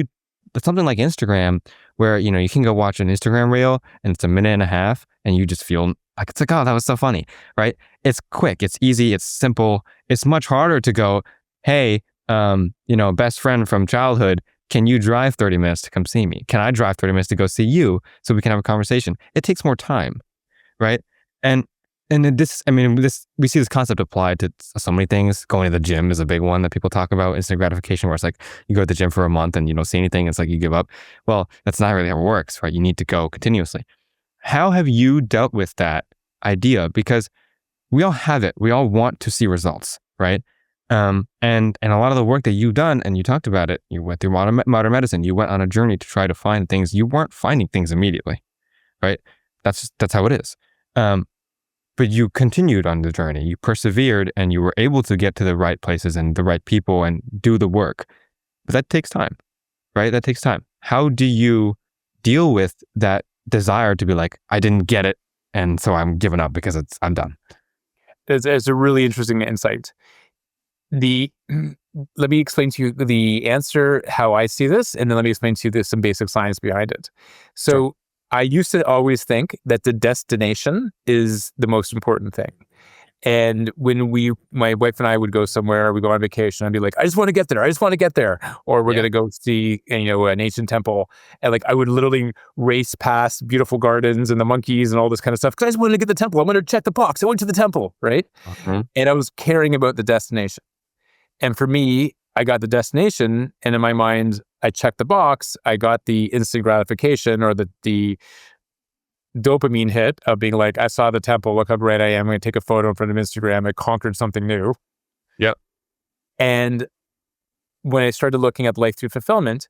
something like Instagram, where, you can go watch an Instagram reel and it's a minute and a half and you just feel like, it's like, oh, that was so funny, right? It's quick, it's easy, it's simple. It's much harder to go, hey, best friend from childhood, can you drive 30 minutes to come see me? Can I drive 30 minutes to go see you so we can have a conversation? It takes more time, right? And we see this concept applied to so many things. Going to the gym is a big one that people talk about, instant gratification, where it's like you go to the gym for a month and you don't see anything. It's like you give up. Well, that's not really how it works, right? You need to go continuously. How have you dealt with that idea? Because we all have it. We all want to see results, right? And a lot of the work that you've done, and you talked about it, you went through modern medicine, you went on a journey to try to find things. You weren't finding things immediately, right? That's how it is. But you continued on the journey, you persevered, and you were able to get to the right places and the right people and do the work. But that takes time, right? That takes time. How do you deal with that desire to be like, I didn't get it, and so I'm giving up because I'm done? It's a really interesting insight. Let me explain to you the answer, how I see this, and then let me explain to you some basic science behind it. So Sure. I used to always think that the destination is the most important thing. And when my wife and I would go somewhere, we go on vacation, I'd be like, I just want to get there. I just want to get there. Or we're going to go see, an ancient temple. And I would literally race past beautiful gardens and the monkeys and all this kind of stuff, because I just wanted to get the temple. I wanted to check the box. I went to the temple, right? Mm-hmm. And I was caring about the destination. And for me, I got the destination, and in my mind, I checked the box. I got the instant gratification, or the dopamine hit of being like, I saw the temple, look how great I am. I'm going to take a photo in front of Instagram. I conquered something new. Yep. And when I started looking at life through fulfillment,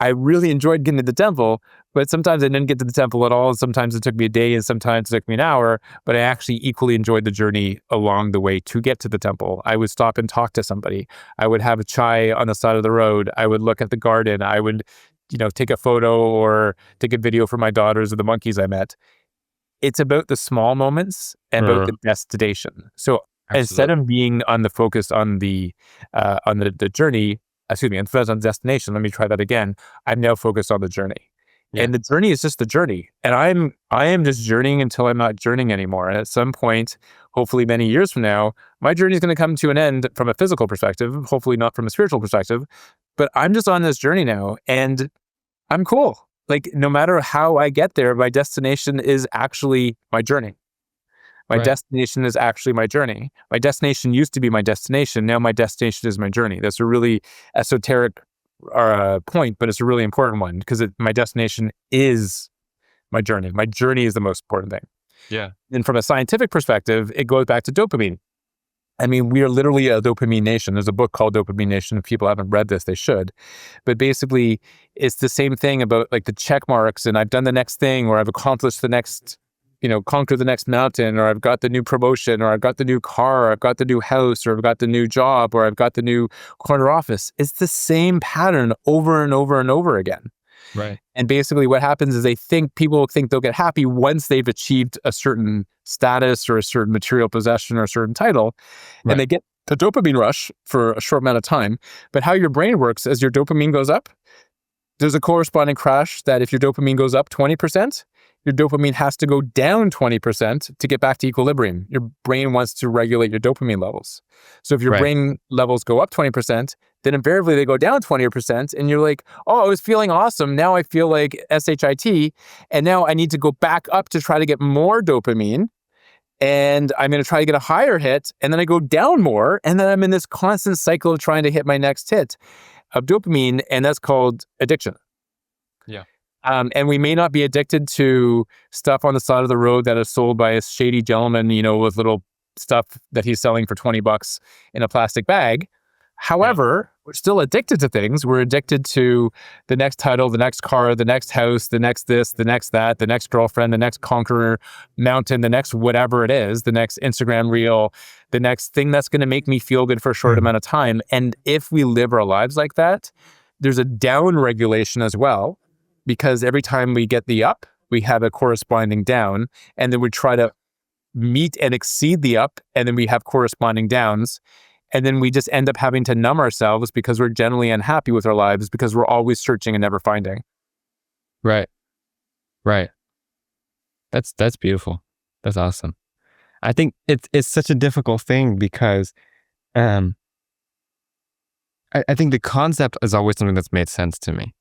I really enjoyed getting to the temple, but sometimes I didn't get to the temple at all. Sometimes it took me a day, and sometimes it took me an hour, but I actually equally enjoyed the journey along the way to get to the temple. I would stop and talk to somebody. I would have a chai on the side of the road. I would look at the garden. I would, take a photo or take a video for my daughters of the monkeys I met. It's about the small moments and about the destination. So instead of being focused on the journey, and focused on destination, let me try that again. I'm now focused on the journey. Yeah. And the journey is just the journey. And I am just journeying until I'm not journeying anymore. And at some point, hopefully many years from now, my journey is going to come to an end from a physical perspective, hopefully not from a spiritual perspective. But I'm just on this journey now, and I'm cool. No matter how I get there, my destination is actually my journey. My destination is actually my journey. My destination used to be my destination. Now my destination is my journey. That's a really esoteric point, but it's a really important one, because my destination is my journey. My journey is the most important thing. Yeah. And from a scientific perspective, it goes back to dopamine. I mean, we are literally a dopamine nation. There's a book called Dopamine Nation. If people haven't read this, they should. But basically, it's the same thing about like the check marks and I've done the next thing, or I've accomplished the next, conquered the next mountain, or I've got the new promotion, or I've got the new car, or I've got the new house, or I've got the new job, or I've got the new corner office. It's the same pattern over and over and over again. Right. And basically what happens is people think they'll get happy once they've achieved a certain status or a certain material possession or a certain title. Right. And they get the dopamine rush for a short amount of time. But how your brain works, as your dopamine goes up, there's a corresponding crash that if your dopamine goes up 20%, your dopamine has to go down 20% to get back to equilibrium. Your brain wants to regulate your dopamine levels. So if your Right. brain levels go up 20%, then invariably they go down 20%. And you're like, oh, I was feeling awesome. Now I feel like SHIT. And now I need to go back up to try to get more dopamine. And I'm going to try to get a higher hit. And then I go down more. And then I'm in this constant cycle of trying to hit my next hit of dopamine. And that's called addiction. Yeah. And we may not be addicted to stuff on the side of the road that is sold by a shady gentleman, with little stuff that he's selling for $20 in a plastic bag. However, we're still addicted to things. We're addicted to the next title, the next car, the next house, the next this, the next that, the next girlfriend, the next conqueror mountain, the next whatever it is, the next Instagram reel, the next thing that's going to make me feel good for a short amount of time. And if we live our lives like that, there's a down regulation as well, because every time we get the up, we have a corresponding down, and then we try to meet and exceed the up, and then we have corresponding downs. And then we just end up having to numb ourselves because we're generally unhappy with our lives because we're always searching and never finding. Right. Right. That's beautiful. That's awesome. I think it's such a difficult thing because I think the concept is always something that's made sense to me,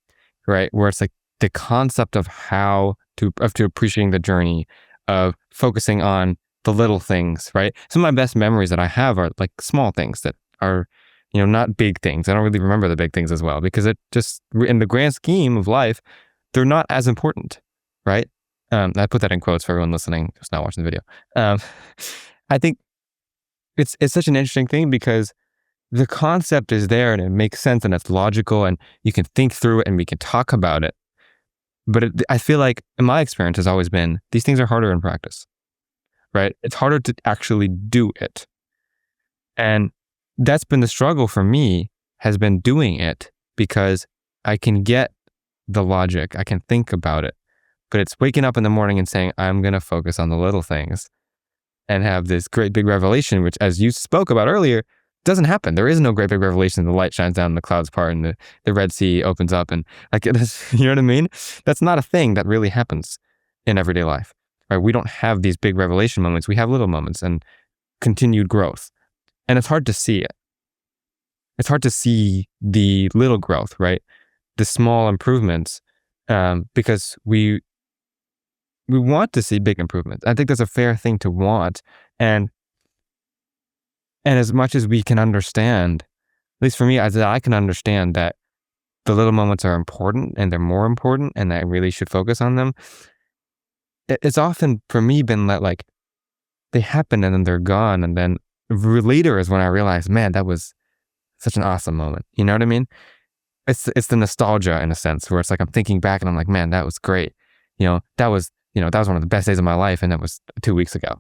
right? Where it's like the concept of how to appreciating the journey, of focusing on the little things, right? Some of my best memories that I have are like small things that are, not big things. I don't really remember the big things as well because it just, in the grand scheme of life, they're not as important, right? I put that in quotes for everyone listening who's not watching the video. I think it's such an interesting thing because the concept is there and it makes sense and it's logical and you can think through it and we can talk about it. But I feel like in my experience has always been, these things are harder in practice, right? It's harder to actually do it. And that's been the struggle for me, has been doing it because I can get the logic, I can think about it, but it's waking up in the morning and saying, I'm going to focus on the little things and have this great big revelation, which as you spoke about earlier, doesn't happen. There is no great big revelation. The light shines down and the clouds part and the Red Sea opens up and like, you know what I mean? That's not a thing that really happens in everyday life, right? We don't have these big revelation moments. We have little moments and continued growth. And it's hard to see it. It's hard to see the little growth, right? The small improvements, because we want to see big improvements. I think that's a fair thing to want. And as much as we can understand, at least for me, as I can understand that the little moments are important and they're more important and I really should focus on them, it's often for me been that like they happen and then they're gone. And then later is when I realized, man, that was such an awesome moment. You know what I mean? It's the nostalgia in a sense where it's like I'm thinking back and I'm like, man, that was great. That was one of the best days of my life. And that was 2 weeks ago.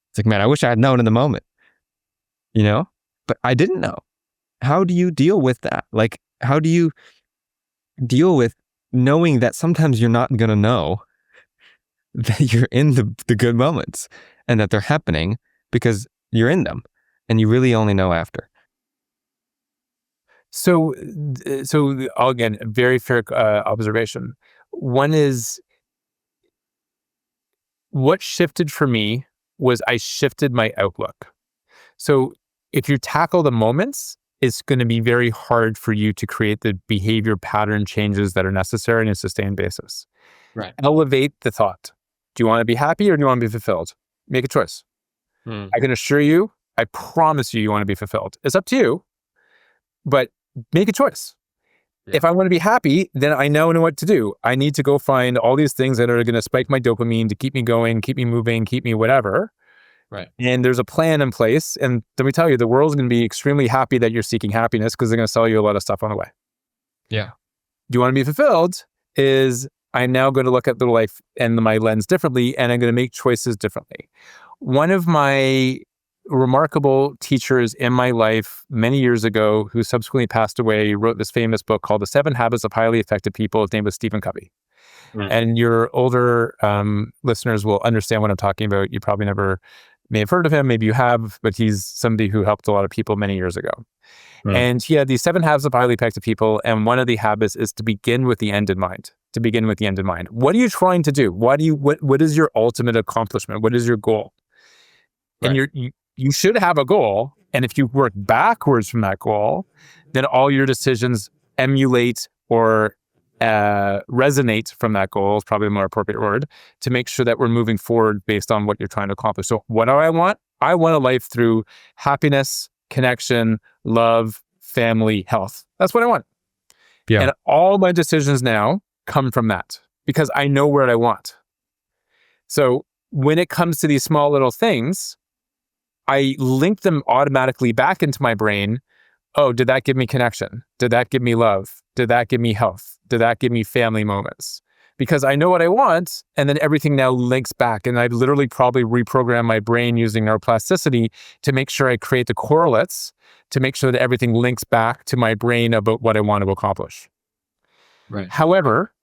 It's like, man, I wish I had known in the moment. But I didn't know. How do you deal with that? Like, how do you deal with knowing that sometimes you're not going to know that you're in the good moments and that they're happening because you're in them and you really only know after? So again, a very fair observation. One is, what shifted for me was I shifted my outlook. So if you tackle the moments, it's going to be very hard for you to create the behavior pattern changes that are necessary on a sustained basis. Right. Elevate the thought. Do you want to be happy or do you want to be fulfilled? Make a choice. I can assure you, I promise you, you want to be fulfilled. It's up to you, but make a choice. If I want to be happy, then I now know what to do. I need to go find all these things that are going to spike my dopamine to keep me going, keep me moving, keep me whatever. Right. And there's a plan in place. And let me tell you, the world's going to be extremely happy that you're seeking happiness because they're going to sell you a lot of stuff on the way. Yeah. Do you want to be fulfilled? Is I'm now going to look at the life and my lens differently, and I'm going to make choices differently. One of my remarkable teachers in my life many years ago, who subsequently passed away, wrote this famous book called The 7 Habits of Highly Effective People. His name was Stephen Covey. And your older listeners will understand what I'm talking about. You probably never may have heard of him, maybe you have, but he's somebody who helped a lot of people many years ago. And he had these 7 habits of highly effective people, and one of the habits is to begin with the end in mind. To begin with the end in mind. What are you trying to do? What is your ultimate accomplishment? What is your goal? And you should have a goal. And if you work backwards from that goal, then all your decisions emulate or resonate from that goal, is probably a more appropriate word, to make sure that we're moving forward based on what you're trying to accomplish. So what do I want? I want a life through happiness, connection, love, family, health. That's what I want. Yeah. And all my decisions now come from that because I know where I want. So when it comes to these small little things, I link them automatically back into my brain. Oh, did that give me connection? Did that give me love? Did that give me health? Did that give me family moments? Because I know what I want, and then everything now links back. And I literally probably reprogram my brain using neuroplasticity to make sure I create the correlates to make sure that everything links back to my brain about what I want to accomplish. Right. However,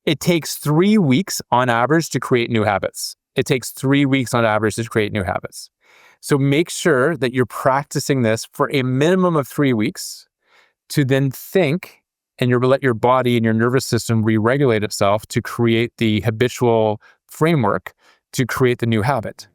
it takes 3 weeks on average to create new habits. It takes 3 weeks on average to create new habits. So make sure that you're practicing this for a minimum of 3 weeks to then think, and you'll let your body and your nervous system re-regulate itself to create the habitual framework to create the new habit.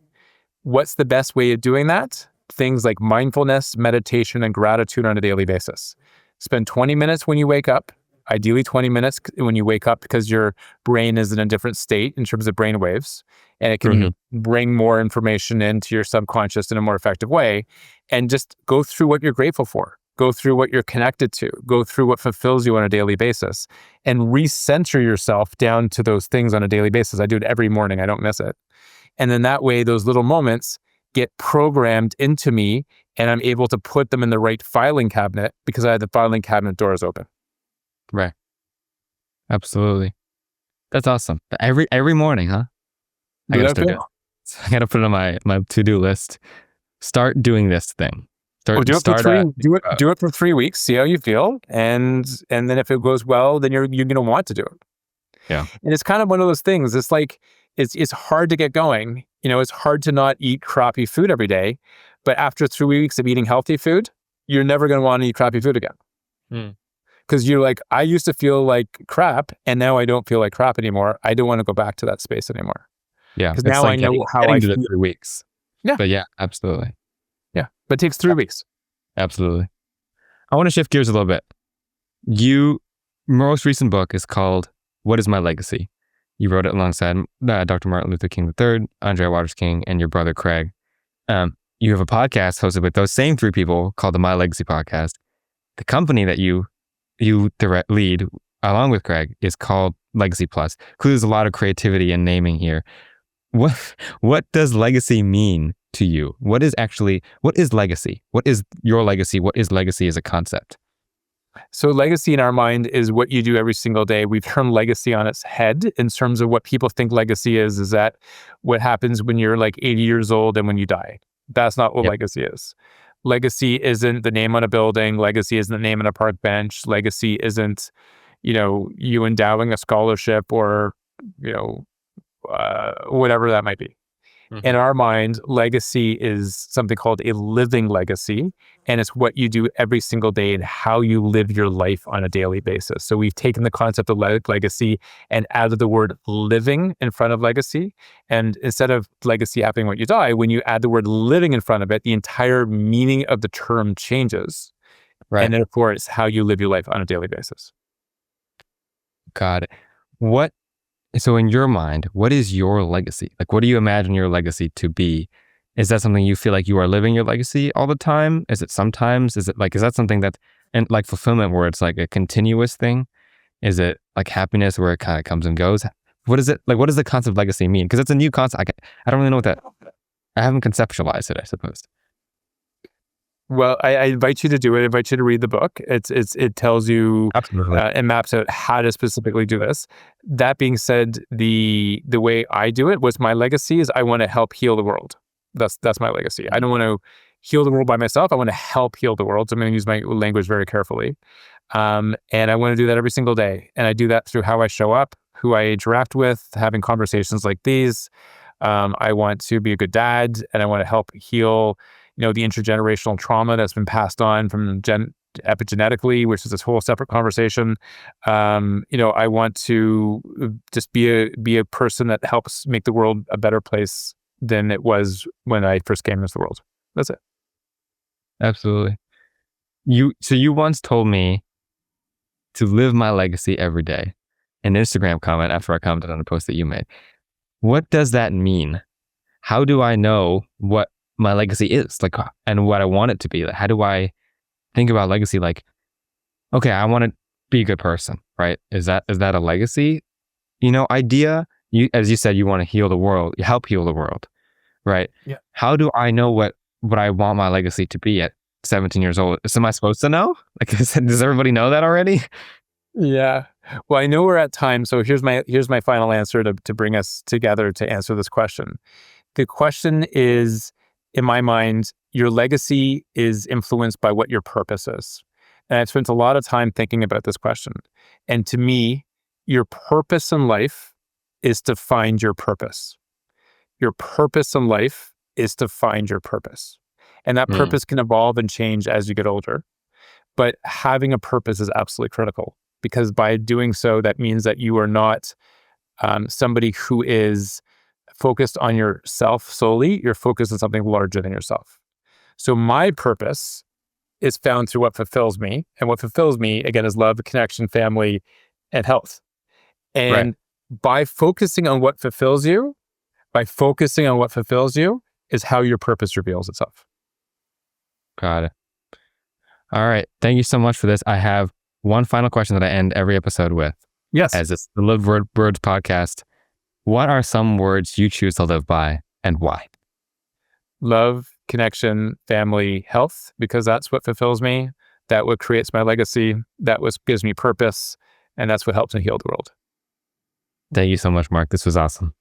What's the best way of doing that? Things like mindfulness, meditation, and gratitude on a daily basis. Spend 20 minutes when you wake up, ideally 20 minutes when you wake up because your brain is in a different state in terms of brain waves, and it can bring more information into your subconscious in a more effective way. And just go through what you're grateful for. Go through what you're connected to. Go through what fulfills you on a daily basis and recenter yourself down to those things on a daily basis. I do it every morning. I don't miss it. And then that way, those little moments get programmed into me and I'm able to put them in the right filing cabinet because I have the filing cabinet doors open. Right. Absolutely. That's awesome. Every morning, huh? I gotta put it on my to-do list. Start doing this thing. Do it for 3 weeks. See how you feel, and then if it goes well, then you're gonna want to do it. Yeah. And it's kind of one of those things. It's like it's hard to get going. You know, it's hard to not eat crappy food every day, but after 3 weeks of eating healthy food, you're never gonna want to eat crappy food again. Because you're like, I used to feel like crap, and now I don't feel like crap anymore. I don't want to go back to that space anymore. Yeah. Because now I know how I feel. 3 weeks. Yeah. But yeah, absolutely. Yeah. But it takes 3 weeks. Absolutely. I want to shift gears a little bit. Your most recent book is called What is My Legacy? You wrote it alongside Dr. Martin Luther King III, Andrea Waters King, and your brother Craig. You have a podcast hosted with those same 3 people called the My Legacy Podcast. The company that you lead along with Craig is called Legacy Plus. Clearly there's a lot of creativity and naming here. What does legacy mean to you? What is legacy? What is your legacy? What is legacy as a concept? So legacy in our mind is what you do every single day. We've turned legacy on its head in terms of what people think legacy is that what happens when you're like 80 years old and when you die. That's not what legacy is. Legacy isn't the name on a building. Legacy isn't the name on a park bench. Legacy isn't, you endowing a scholarship or, whatever that might be. In our mind, legacy is something called a living legacy, and it's what you do every single day and how you live your life on a daily basis. So we've taken the concept of legacy and added the word living in front of legacy. And instead of legacy happening when you die, when you add the word living in front of it, the entire meaning of the term changes. Right. And therefore, it's how you live your life on a daily basis. Got it. So in your mind, what is your legacy? Like, what do you imagine your legacy to be? Is that something you feel like you are living your legacy all the time? Is it sometimes? Is that something that And like fulfillment, where it's like a continuous thing? Is it like happiness where it kind of comes and goes? What is it like? What does the concept of legacy mean? Because it's a new concept. I don't really know what that. I haven't conceptualized it, I suppose. Well, I invite you to do it. I invite you to read the book. It tells you Absolutely. and maps out how to specifically do this. That being said, the way I do it was my legacy is I want to help heal the world. That's my legacy. I don't want to heal the world by myself. I want to help heal the world. So I'm going to use my language very carefully. And I want to do that every single day. And I do that through how I show up, who I interact with, having conversations like these. I want to be a good dad, and I want to help heal, the intergenerational trauma that's been passed on from epigenetically, which is this whole separate conversation. I want to just be a person that helps make the world a better place than it was when I first came into the world. That's it. Absolutely. So you once told me to live my legacy every day. An Instagram comment after I commented on a post that you made. What does that mean? How do I know what my legacy is like, and what I want it to be? Like, how do I think about legacy? Like, okay, I want to be a good person, right? Is that a legacy, idea? As you said, you want to heal the world, you help heal the world, right? Yeah. How do I know what I want my legacy to be at 17 years old? Am I supposed to know? Like, does everybody know that already? Yeah. Well, I know we're at time, so here's my final answer to bring us together to answer this question. The question is, in my mind, your legacy is influenced by what your purpose is. And I've spent a lot of time thinking about this question. And to me, your purpose in life is to find your purpose. Your purpose in life is to find your purpose. And that purpose can evolve and change as you get older. But having a purpose is absolutely critical, because by doing so, that means that you are not somebody who is focused on yourself solely. You're focused on something larger than yourself. So my purpose is found through what fulfills me. And what fulfills me, again, is love, connection, family, and health. And by focusing on what fulfills you, is how your purpose reveals itself. Got it. All right. Thank you so much for this. I have one final question that I end every episode with. Yes. As it's the Live Words podcast. What are some words you choose to live by, and why? Love, connection, family, health, because that's what fulfills me. That what creates my legacy. That what gives me purpose. And that's what helps me heal the world. Thank you so much, Marc. This was awesome.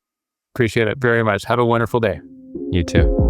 Appreciate it very much. Have a wonderful day. You too.